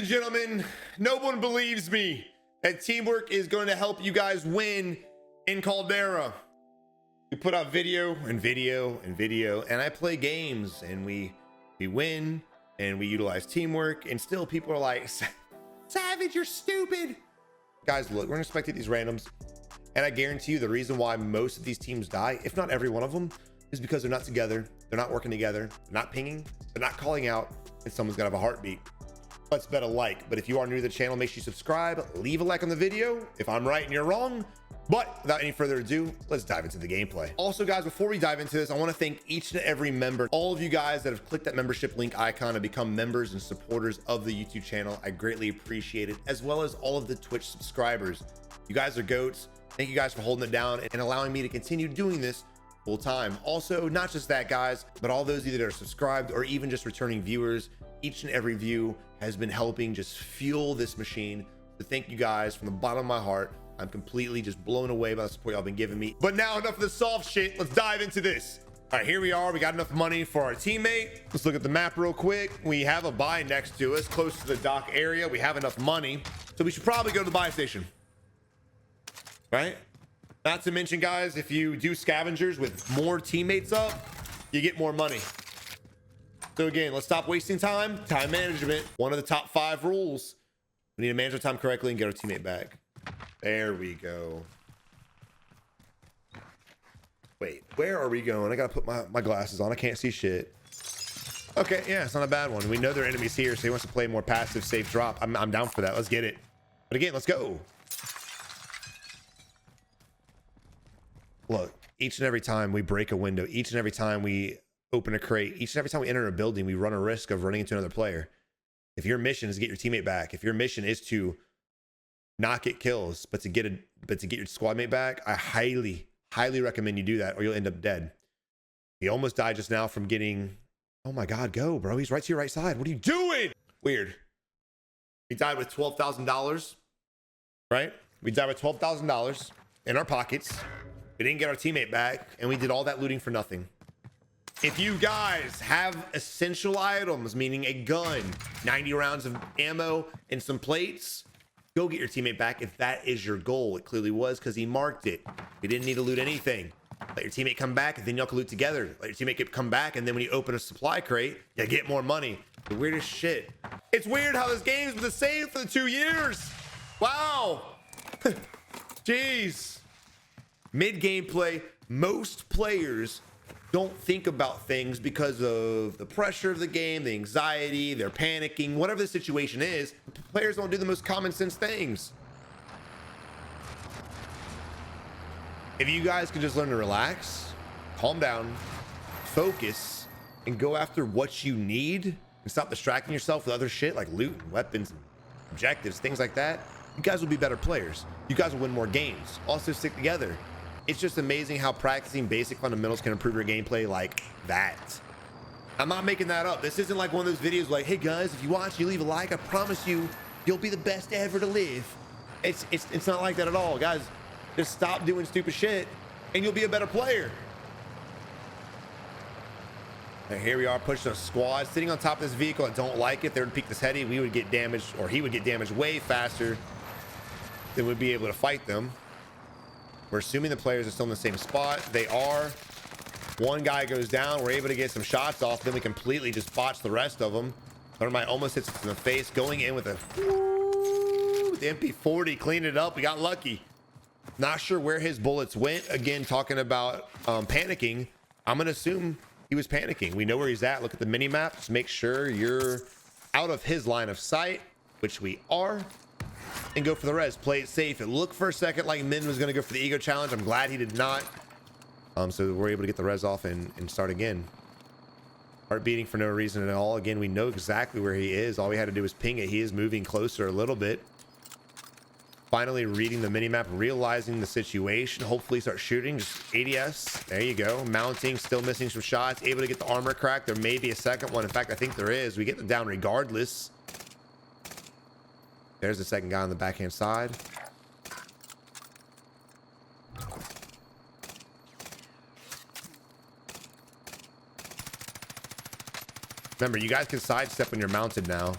and gentlemen, no one believes me that teamwork is going to help you guys win in Caldera. We put out video and video and video, and I play games, and we win, and we utilize teamwork, and still people are like, Savage, you're stupid. Guys, look, we're gonna spectate these randoms, and I guarantee you the reason why most of these teams die, if not every one of them, is because they're not together, they're not working together, they're not pinging, they're not calling out, and someone's gonna have a heartbeat. Let's bet a like. But if you are new to the channel, make sure you subscribe, leave a like on the video if I'm right and you're wrong. But without any further ado, let's dive into the gameplay. Also, guys, before we dive into this, I want to thank each and every member, all of you guys that have clicked that membership link icon and become members and supporters of the YouTube channel. I greatly appreciate it, as well as all of the Twitch subscribers. You guys are goats. Thank you guys for holding it down and allowing me to continue doing this full time. Also, not just that, guys, but all those either that are subscribed or even just returning viewers. Each and every view has been helping just fuel this machine. So thank you guys from the bottom of my heart. I'm completely just blown away by the support y'all been giving me. But now enough of the soft shit. Let's dive into this. All right, here we are. We got enough money for our teammate. Let's look at the map real quick. We have a buy next to us, close to the dock area. We have enough money. So we should probably go to the buy station, right? Not to mention, guys, if you do scavengers with more teammates up, you get more money. So again, let's stop wasting time. Time management, one of the top 5 rules. We need to manage our time correctly and get our teammate back. There we go. Wait, where are we going? I gotta put my glasses on. I can't see shit. Okay, yeah, it's not a bad one. We know there are enemies here, so he wants to play more passive, safe drop. I'm down for that. Let's get it. But again, let's go. Look, each and every time we break a window, each and every time we open a crate, each and every time we enter a building, we run a risk of running into another player. If your mission is to get your teammate back, if your mission is to not get kills, but to get your squad mate back, I highly recommend you do that, or you'll end up dead. He almost died just now from getting, oh my god, go bro, he's right to your right side. What are you doing? Weird. He died with $12,000, right? We died with $12,000 in our pockets. We didn't get our teammate back, and we did all that looting for nothing. If you guys have essential items, meaning a gun, 90 rounds of ammo, and some plates, go get your teammate back if that is your goal. It clearly was, because he marked it. You didn't need to loot anything. Let your teammate come back, and then y'all can loot together. Let your teammate come back, and then when you open a supply crate, you get more money. The weirdest shit. It's weird how this game's been the same for the 2 years. Wow. Jeez. Mid gameplay, most players don't think about things because of the pressure of the game, the anxiety, they're panicking, whatever the situation is. Players don't do the most common sense things. If you guys can just learn to relax, calm down, focus, and go after what you need, and stop distracting yourself with other shit like loot and weapons and objectives, things like that, you guys will be better players. You guys will win more games. Also, stick together. It's just amazing how practicing basic fundamentals can improve your gameplay like that. I'm not making that up. This isn't like one of those videos like, hey guys, if you watch, you leave a like, I promise you, you'll be the best ever to live. It's not like that at all, guys. Just stop doing stupid shit and you'll be a better player. And here we are pushing a squad, sitting on top of this vehicle. I don't like it. If they were to peek this heady, we would get damaged, or he would get damaged way faster than we'd be able to fight them. We're assuming the players are still in the same spot. They are. One guy goes down. We're able to get some shots off. Then we completely just botch the rest of them. Thermite almost hits us in the face. Going in with the MP40, cleaned it up. We got lucky. Not sure where his bullets went. Again, talking about panicking. I'm going to assume he was panicking. We know where he's at. Look at the mini map. Just make sure you're out of his line of sight, which we are. And go for the res. Play it safe. It looked for a second like Min was going to go for the ego challenge. I'm glad he did not. So we're able to get the res off and start again. Heart beating for no reason at all. Again, we know exactly where he is. All we had to do was ping it. He is moving closer a little bit. Finally reading the minimap, realizing the situation. Hopefully start shooting. Just ADS. There you go. Mounting, still missing some shots. Able to get the armor crack. There may be a second one. In fact, I think there is. We get them down regardless. There's the second guy on the backhand side. Remember, you guys can sidestep when you're mounted now.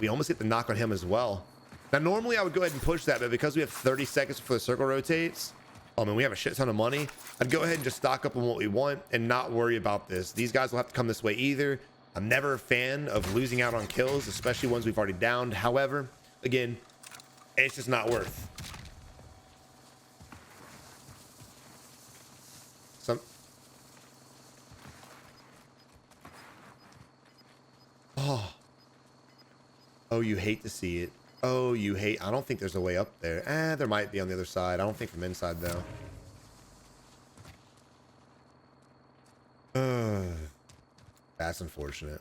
We almost hit the knock on him as well. Now, normally I would go ahead and push that, but because we have 30 seconds before the circle rotates, and we have a shit ton of money, I'd go ahead and just stock up on what we want and not worry about this. These guys will have to come this way either. I'm never a fan of losing out on kills, especially ones we've already downed. However, again, it's just not worth. Oh, you hate to see it. Oh, you hate. I don't think there's a way up there. There might be on the other side. I don't think from inside though. That's unfortunate.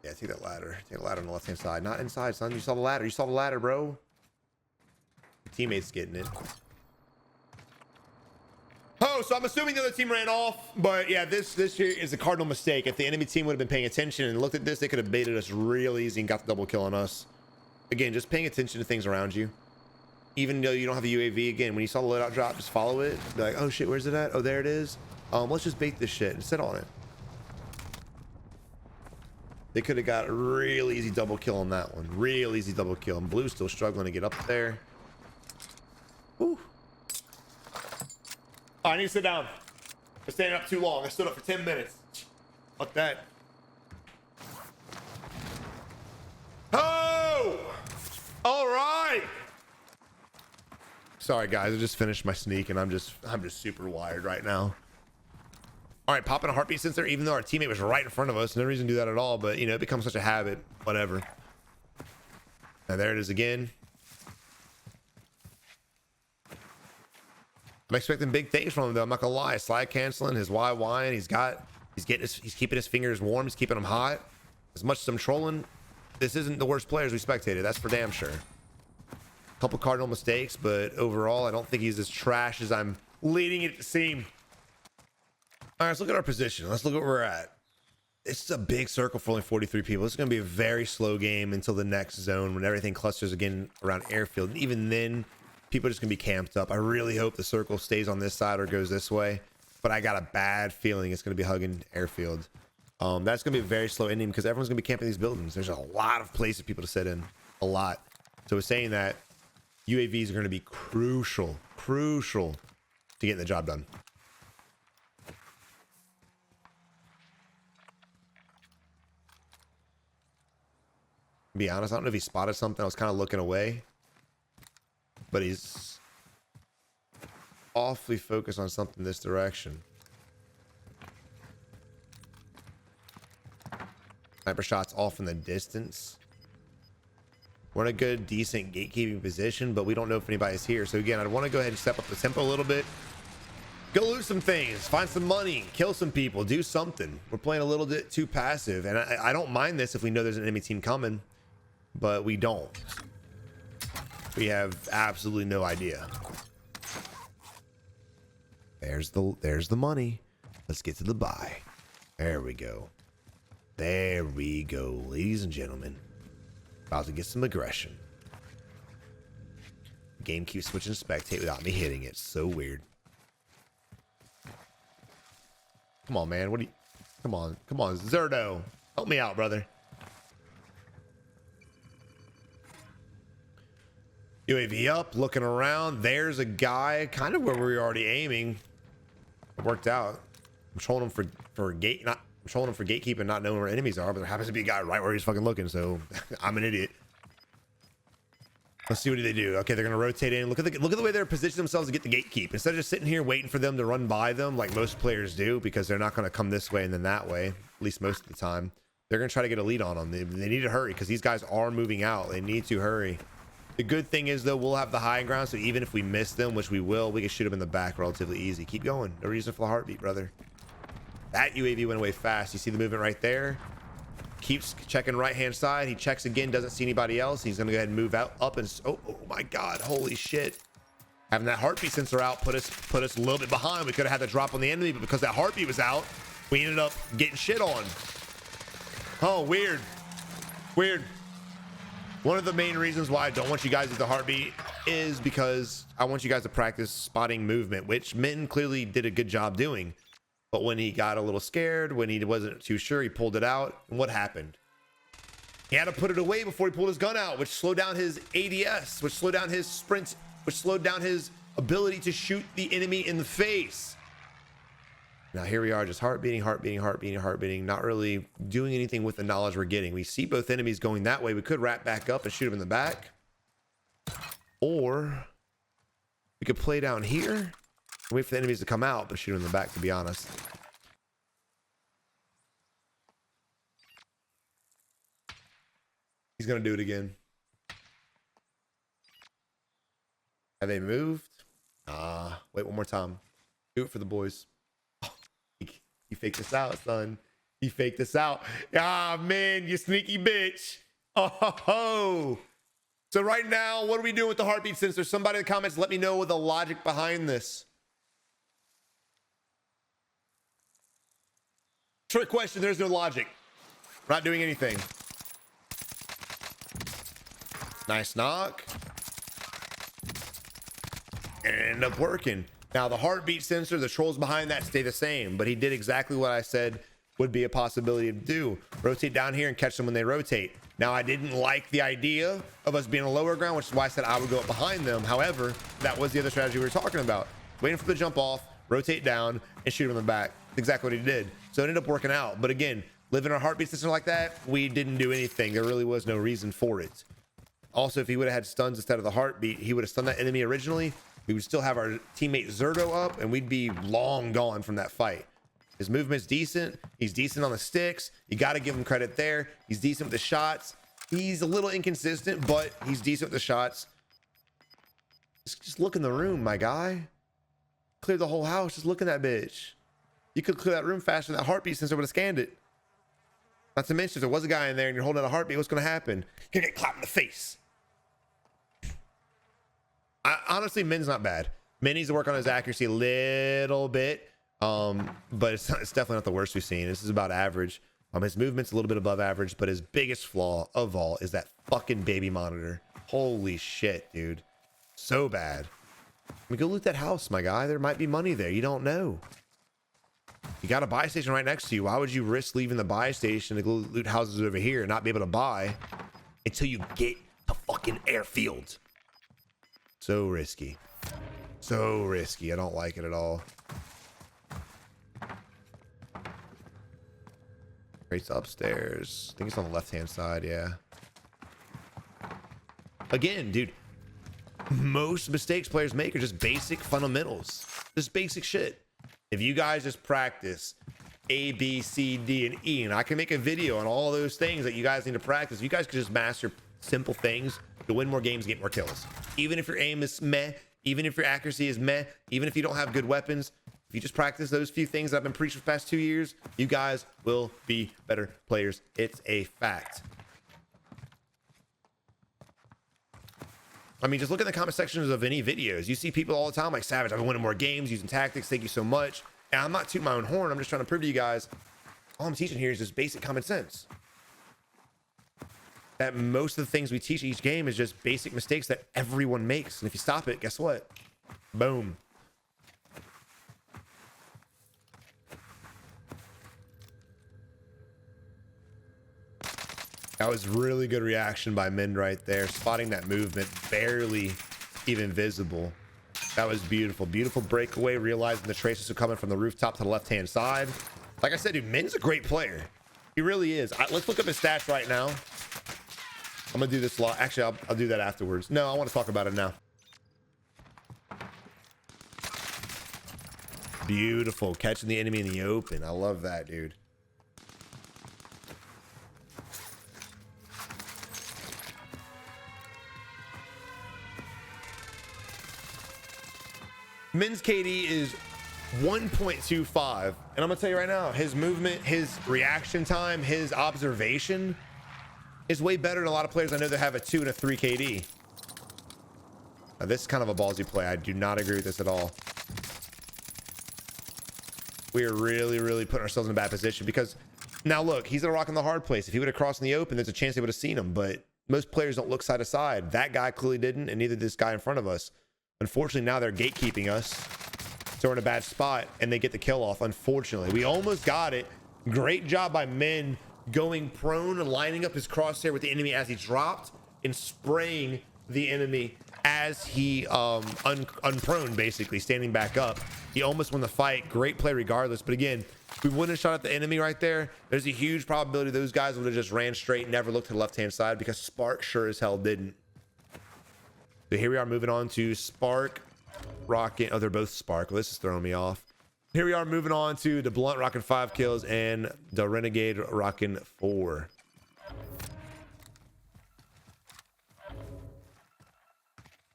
Yeah, take that ladder. Take the ladder on the left hand side. Not inside, son. You saw the ladder. You saw the ladder, bro. Your teammate's getting it. Oh, so I'm assuming the other team ran off, but yeah, this here is a cardinal mistake. If the enemy team would have been paying attention and looked at this, they could have baited us real easy and got the double kill on us. Again, just paying attention to things around you. Even though you don't have a UAV, again, when you saw the loadout drop, just follow it. Be like, oh shit, where's it at? Oh, there it is. Let's just bait this shit and sit on it. They could have got a real easy double kill on that one. Real easy double kill. And Blue's still struggling to get up there. Whew. Oh, I need to sit down. I'm standing up too long. I stood up for 10 minutes. Fuck that. Oh! All right. Sorry, guys. I just finished my sneak, and I'm just super wired right now. All right, popping a heartbeat sensor, even though our teammate was right in front of us. No reason to do that at all, but, you know, it becomes such a habit. Whatever. Now, there it is again. I'm expecting big things from him, though. I'm not gonna lie. Slide canceling, his YY, and he's keeping his fingers warm. He's keeping them hot. As much as I'm trolling, this isn't the worst players we spectated. That's for damn sure. A couple cardinal mistakes, but overall, I don't think he's as trash as I'm leading it to seem. All right, let's look at our position. Let's look at where we're at. It's a big circle for only 43 people. It's gonna be a very slow game until the next zone when everything clusters again around airfield. And even then, people are just gonna be camped up. I really hope the circle stays on this side or goes this way, but I got a bad feeling it's gonna be hugging airfield. That's gonna be a very slow ending because everyone's gonna be camping these buildings. There's a lot of places for people to sit in, a lot. So we're saying that UAVs are gonna be crucial to getting the job done. To be honest, I don't know if he spotted something. I was kind of looking away. But he's awfully focused on something this direction. Sniper shots off in the distance. We're in a good, decent gatekeeping position, but we don't know if anybody's here. So again, I'd want to go ahead and step up the tempo a little bit. Go loot some things, find some money, kill some people, do something. We're playing a little bit too passive, and I don't mind this if we know there's an enemy team coming, but we don't. We have absolutely no idea. There's the money. Let's get to the buy. There we go. There we go, ladies and gentlemen. About to get some aggression. Game keeps switching to spectate without me hitting it. So weird. Come on, man. What do you... Come on. Come on, Zerdo. Help me out, brother. UAV up, looking around. There's a guy kind of where we were already aiming. It worked out. I'm trolling him for gatekeeping, not knowing where enemies are, but there happens to be a guy right where he's fucking looking, so I'm an idiot. Let's see what do they do. Okay, they're gonna rotate in. Look at the way they're positioning themselves to get the gatekeep. Instead of just sitting here waiting for them to run by them like most players do, because they're not gonna come this way and then that way, at least most of the time. They're gonna try to get a lead on them. They need to hurry because these guys are moving out. They need to hurry. The good thing is, though, we'll have the high ground, so even if we miss them, which we will, we can shoot them in the back relatively easy. Keep going. No reason for the heartbeat, brother. That UAV went away fast. You see the movement right there? Keeps checking right-hand side. He checks again, doesn't see anybody else. He's going to go ahead and move out up and... Oh my God. Holy shit. Having that heartbeat sensor out put us a little bit behind. We could have had the drop on the enemy, but because that heartbeat was out, we ended up getting shit on. Oh, weird. Weird. One of the main reasons why I don't want you guys to the heartbeat is because I want you guys to practice spotting movement, which Minton clearly did a good job doing. But when he got a little scared, when he wasn't too sure, he pulled it out. And what happened? He had to put it away before he pulled his gun out, which slowed down his ADS, which slowed down his sprints, which slowed down his ability to shoot the enemy in the face. Now here we are, just heart beating, not really doing anything with the knowledge we're getting. We see both enemies going that way. We could wrap back up and shoot them in the back. Or we could play down here and wait for the enemies to come out, but shoot them in the back, to be honest. He's gonna do it again. Have they moved? Wait one more time. Do it for the boys. Oh, he faked this out, son. He faked this out. Ah, man, you sneaky bitch. Oh. So right now, what are we doing with the heartbeat sensor? Somebody in the comments, let me know what the logic behind this. Trick question, there's no logic. We're not doing anything. Nice knock. And it ended up working. Now the heartbeat sensor, the trolls behind that stay the same, but he did exactly what I said would be a possibility to do. Rotate down here and catch them when they rotate. Now I didn't like the idea of us being on lower ground, which is why I said I would go up behind them. However, that was the other strategy we were talking about. Waiting for the jump off, rotate down, and shoot him in the back. That's exactly what he did. So it ended up working out. But again, living our heartbeat sensor like that, we didn't do anything. There really was no reason for it. Also, if he would have had stuns instead of the heartbeat, he would have stunned that enemy originally. We would still have our teammate Zerto up, and we'd be long gone from that fight. His movement's decent. He's decent on the sticks. You got to give him credit there. He's decent with the shots. He's a little inconsistent, but he's decent with the shots. Just look in the room, my guy. Clear the whole house. Just look in that bitch. You could clear that room faster than that heartbeat sensor would have scanned it. Not to mention, if there was a guy in there and you're holding out a heartbeat, what's going to happen? You're going to get clapped in the face. Honestly, Min's not bad. Min needs to work on his accuracy a little bit, but it's definitely not the worst we've seen. This is about average. His movement's a little bit above average, but his biggest flaw of all is that fucking baby monitor. Holy shit, dude. So bad. I mean, go loot that house, my guy. There might be money there. You don't know. You got a buy station right next to you. Why would you risk leaving the buy station to go loot houses over here and not be able to buy until you get to fucking airfield? So risky. So risky. I don't like it at all. Crates upstairs. I think it's on the left-hand side, yeah. Again, dude, most mistakes players make are just basic fundamentals. Just basic shit. If you guys just practice A, B, C, D, and E, and I can make a video on all those things that you guys need to practice, you guys could just master simple things to win more games, get more kills. Even if your aim is meh, even if your accuracy is meh, even if you don't have good weapons, if you just practice those few things that I've been preaching for the past 2 years, you guys will be better players. It's a fact. I mean, just look at the comment sections of any videos. You see people all the time like, Savage, I've been winning more games using tactics. Thank you so much. And I'm not tooting my own horn. I'm just trying to prove to you guys, all I'm teaching here is just basic common sense. That most of the things we teach each game is just basic mistakes that everyone makes. And if you stop it, guess what? Boom. That was really good reaction by Min right there. Spotting that movement, barely even visible. That was beautiful. Beautiful breakaway, realizing the traces are coming from the rooftop to the left-hand side. Like I said, dude, Min's a great player. He really is. Let's look up his stats right now. I'm gonna do this lot. Actually, I'll do that afterwards. No, I want to talk about it now. Beautiful. Catching the enemy in the open. I love that, dude. Min's KD is 1.25, and I'm gonna tell you right now, his movement, his reaction time, his observation is way better than a lot of players I know that have a 2 and a 3 KD. Now, this is kind of a ballsy play. I do not agree with this at all. We are really putting ourselves in a bad position because now look, he's gonna rock in the hard place. If he would have crossed in the open, there's a chance they would have seen him, but most players don't look side to side. That guy clearly didn't, and neither did this guy in front of us. Unfortunately, now they're gatekeeping us, so we're in a bad spot, and they get the kill off. Unfortunately, we almost got it. Great job by Min going prone and lining up his crosshair with the enemy as he dropped and spraying the enemy as he unprone, basically standing back up. He almost won the fight. Great play regardless, but again, if we wouldn't have shot at the enemy right there, there's a huge probability those guys would have just ran straight, never looked to the left hand side, because Spark sure as hell didn't. So here we are moving on to Spark, Rocket. Oh, they're both Spark. Well, this is throwing me off. Here we are moving on to the Blunt rocking 5 kills and the Renegade rocking 4.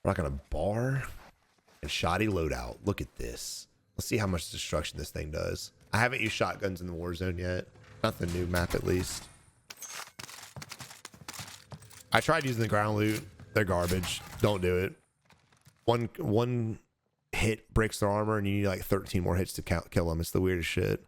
Rocking a bar and shoddy loadout. Look at this. Let's see how much destruction this thing does. I haven't used shotguns in the Warzone yet. Nothing new map, at least. I tried using the ground loot. They're garbage. Don't do it. One hit breaks their armor and you need like 13 more hits to kill them. It's the weirdest shit.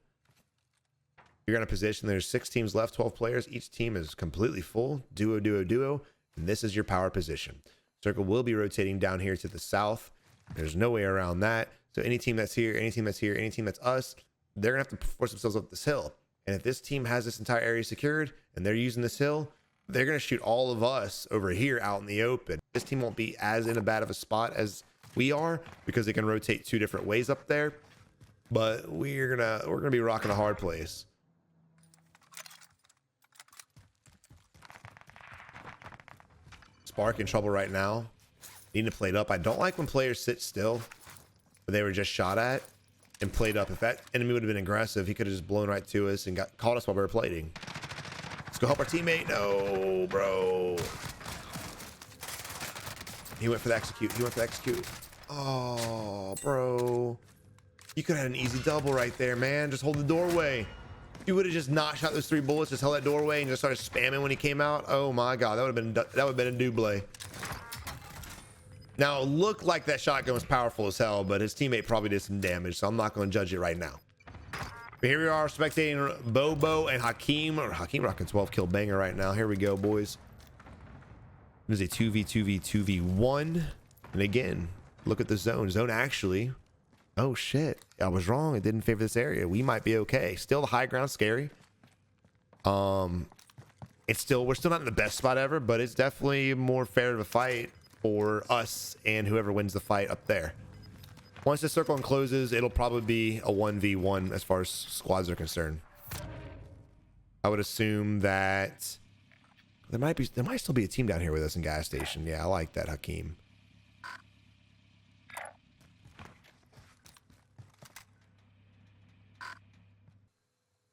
You're in a position, there's 6 teams left, 12 players. Each team is completely full. Duo, duo, duo. And this is your power position. Circle will be rotating down here to the south. There's no way around that. So any team that's here, any team that's here, any team that's us, they're gonna have to force themselves up this hill. And if this team has this entire area secured and they're using this hill, they're gonna shoot all of us over here out in the open. This team won't be as in a bad of a spot as we are because they can rotate 2 different ways up there. But we're gonna be rocking a hard place. Spark in trouble right now. Need to plate up. I don't like when players sit still, but they were just shot at and played up. If that enemy would have been aggressive, he could have just blown right to us and caught us while we were plating. Let's go help our teammate. No, bro. He went for the execute. He went for the execute. Oh, bro. You could have had an easy double right there, man. Just hold the doorway. You would have just not shot those 3 bullets, just held that doorway and just started spamming when he came out. Oh my god, that would have been a double. Now it looked like that shotgun was powerful as hell, but his teammate probably did some damage, so I'm not going to judge it right now. But here we are spectating Bobo and Hakeem, or Hakeem rocking 12 kill banger right now. Here we go, boys. It is a 2v1, and again, look at the zone. Zone actually, oh shit, I was wrong. It didn't favor this area. We might be okay. Still the high ground scary. We're still not in the best spot ever, but it's definitely more fair of a fight for us and whoever wins the fight up there. Once the circle encloses, it'll probably be a 1v1 as far as squads are concerned. I would assume that there might still be a team down here with us in gas station. Yeah, I like that, Hakeem.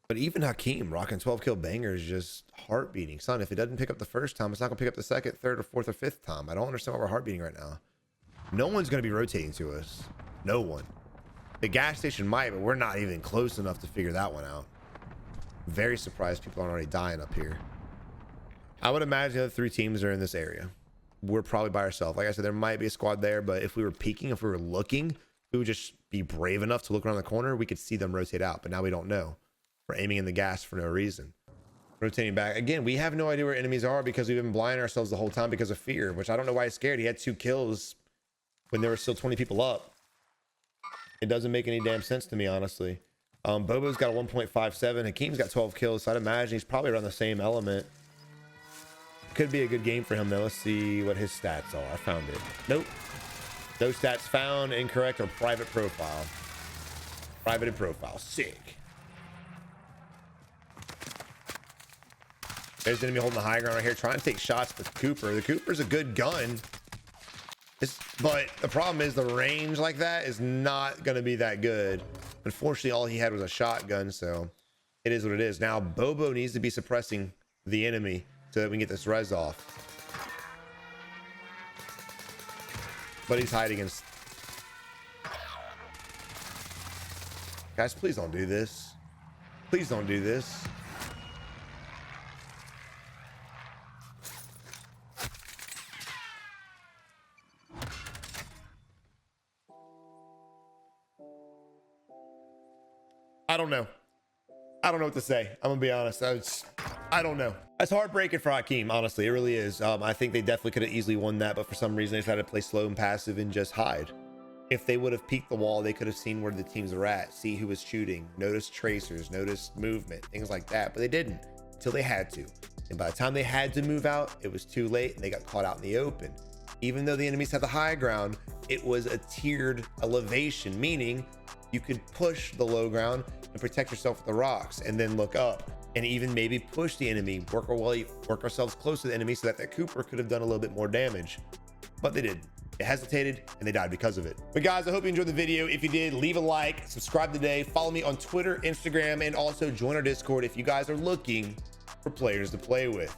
But even Hakeem rocking 12 kill banger is just heart beating. Son, if it doesn't pick up the first time, it's not gonna pick up the second, third, or fourth, or fifth time. I don't understand why we're heart beating right now. No one's gonna be rotating to us. No one. The gas station might, but we're not even close enough to figure that one out. Very surprised people aren't already dying up here. I would imagine the 3 teams are in this area. We're probably by ourselves. Like I said, there might be a squad there, but if we were peeking, if we were looking, we would just be brave enough to look around the corner. We could see them rotate out, but now we don't know. We're aiming in the gas for no reason. Rotating back. Again, we have no idea where enemies are because we've been blinding ourselves the whole time because of fear, which I don't know why he's scared. He had 2 kills when there were still 20 people up. It doesn't make any damn sense to me, honestly. Bobo's got a 1.57. Hakeem's got 12 kills, so I'd imagine he's probably around the same element. Could be a good game for him, though. Let's see what his stats are. I found it. Nope. Those stats found. Incorrect or private profile. Private profile. Sick. There's the enemy holding the high ground right here, trying to take shots with Cooper. The Cooper's a good gun. But the problem is the range like that is not going to be that good. Unfortunately, all he had was a shotgun, so it is what it is. Now, Bobo needs to be suppressing the enemy so that we can get this res off. But he's hiding against... Guys, please don't do this. Please don't do this. I don't know. I don't know what to say. I'm gonna be honest. I don't know. That's heartbreaking for Hakeem, honestly. It really is. I think they definitely could have easily won that, but for some reason they decided to play slow and passive and just hide. If they would have peeked the wall, they could have seen where the teams were at, see who was shooting, notice tracers, notice movement, things like that, but they didn't. until they had to. And by the time they had to move out, it was too late and they got caught out in the open. Even though the enemies had the high ground, it was a tiered elevation, meaning you could push the low ground and protect yourself with the rocks and then look up and even maybe push the enemy, work ourselves close to the enemy so that that Cooper could have done a little bit more damage. But they did. They hesitated and they died because of it. But guys, I hope you enjoyed the video. If you did, leave a like, subscribe today, follow me on Twitter, Instagram, and also join our Discord if you guys are looking for players to play with.